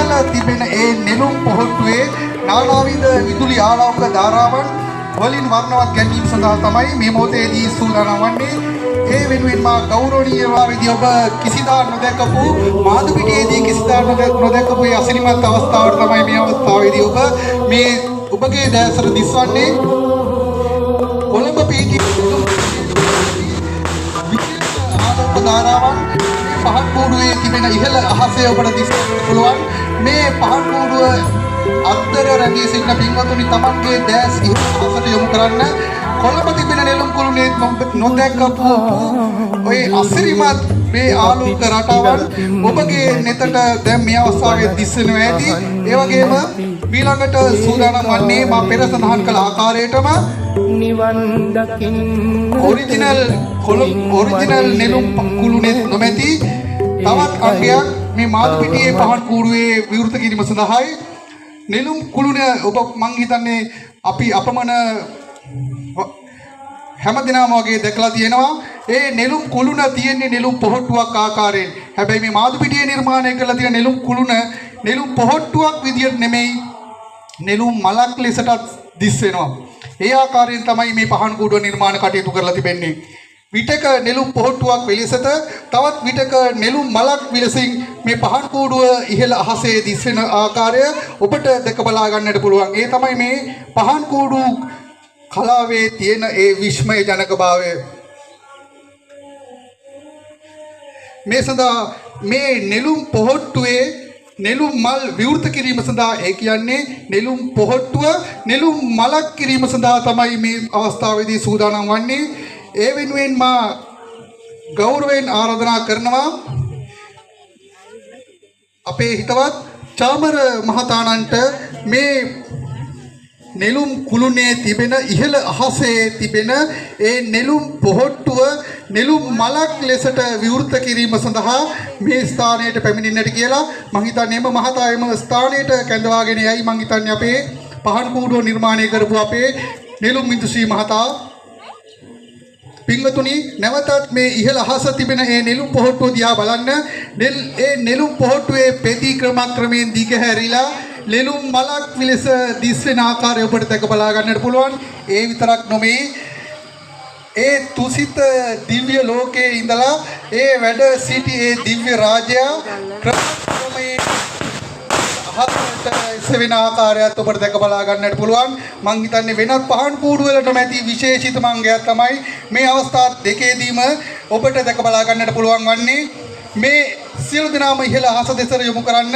ඉහළ තිබෙන ඒ නෙළුම් පොහොට්ටුවේ නානාවිධ විදුලි ආලෝක ධාරාවන් වලින් වර්ණවත් ගැනීම සඳහා තමයි මේ මොහොතේදී සූදානම් වන්නේ. ඒ වෙනුවෙන් මා ගෞරවනීය වාවිදී ඔබ කිසිදා නොදැකපු මාදුපිටියේදී කිසිදා නොදැකපු ඒ අසිරිමත් අවස්ථාවට තමයි මේ අවස්ථාවේදී ඔබ මේ ඔබගේ දැසට දිස්වන්නේ කොළඹ පිහිටි ධාරාවන් පහන් කූඩුවේ තිබෙන ඉහළ අහසේ ඔබට දිස්වන්න පුළුවන්. මේ පහන් කූඩුව අත්තර රැඳී සිටින පින්වතුනි තමන්ගේ දැස් ඉහළට යොමු කරන්න. කොළඹ තිබෙන නෙළුම් කුළුණේ නොදැකපු ඔය අසිරිමත් මේ ආලෝක රටාවන් ඔබගේ නෙතට දැන් මේ අවස්ථාවේ දිස්සෙනවා ඇති. ඒ වගේම ඊළඟට සූදානම් වන්නේ මා පෙර සඳහන් කළ ආකාරයටම නිවන් දකින්න ඔරිජිනල් නෙළුම් කුළුණේ නොමැති තවත් අංගයක් මේ මාදුපිටියේ පහන් කූඩුවේ විවෘත කිරීම සඳහායි. නෙළුම් කුළුණ ඔබ මං හිතන්නේ අපි අපමණ හැමදිනම වගේ දැකලා තියෙනවා. ඒ නෙළුම් කුළුණ තියෙන්නේ නෙළුම් පොහොට්ටුවක් ආකාරයෙන්. හැබැයි මේ මාදුපිටියේ නිර්මාණය කරලා තියෙන නෙළුම් කුළුණ නෙළුම් පොහොට්ටුවක් විදියට නෙමෙයි නෙළුම් මලක් ලෙසටත් දිස් වෙනවා. ඒ ආකාරයෙන් තමයි මේ පහන් කූඩුව නිර්මාණ කටයුතු කරලා තිබෙන්නේ. විටක නෙළුම් පොහොට්ටුවක් විලසට තවත් විටක නෙළුම් මලක් විලසින් මේ පහන් කූඩුව ඉහළ අහසේ දිස් වෙන ආකාරය ඔබට දැක බලා ගන්නට පුළුවන්. ඒ තමයි මේ පහන් කූඩු කලාවේ තියෙන ඒ විස්මය ජනකභාවය. මේ සඳහා මේ නෙළුම් පොහොට්ටුවේ නෙළුම් මල් විවෘත කිරීම සඳහා ඒ කියන්නේ නෙළුම් පොහොට්ටුව නෙළුම් මලක් කිරීම සඳහා තමයි මේ අවස්ථාවේදී සූදානම් වන්නේ. ඒ වෙනුවෙන් මා ගෞරවයෙන් ආරාධනා කරනවා අපේ හිතවත් චාමර මහතාණන්ට මේ නෙළුම් කුළුණේ තිබෙන ඉහළ අහසේ තිබෙන ඒ නෙළුම් පොහොට්ටුව නෙළුම් මලක් ලෙසට විවෘත කිරීම සඳහා මේ ස්ථානයට පැමිණෙන්නට කියලා මං හිතන්නේ එම මහතා එම ස්ථානයට කැඳවාගෙන යයි. මං හිතන්නේ අපේ පහන් කූඩුව නිර්මාණය කරපු අපේ නෙළුම් මිතුශ්‍රී මහතා. පින්වතුනි නැවතත් මේ ඉහළ අහස තිබෙන ඒ නෙළුම් පොහොට්ටුව දිහා බලන්න. ඒ නෙළුම් පොහොට්ටුවේ පෙති ක්‍රමක්‍රමයෙන් දිගහැරිලා නෙළුම් මලක් විලස දිස් වෙන ආකාරය ඔබට දැක බලා ගන්නට පුළුවන්. ඒ විතරක් නොමේ ඒ තුසිත දිව්‍ය ලෝකයේ ඉඳලා ඒ වැඩ සිටි ඒ දිව්‍ය රාජයා ක්‍රමයෙන් අහසට සෙවෙන ආකාරයත් ඔබට දැක බලා ගන්නට පුළුවන්. මං හිතන්නේ වෙනත් පහන් කූඩු වලට නැති විශේෂිතම අංගයක් තමයි මේ අවස්ථා දෙකේදීම ඔබට දැක බලා ගන්නට පුළුවන් වන්නේ. මේ සියලු දෙනාම ඉහළ අහස දෙසට යොමු කරන්න.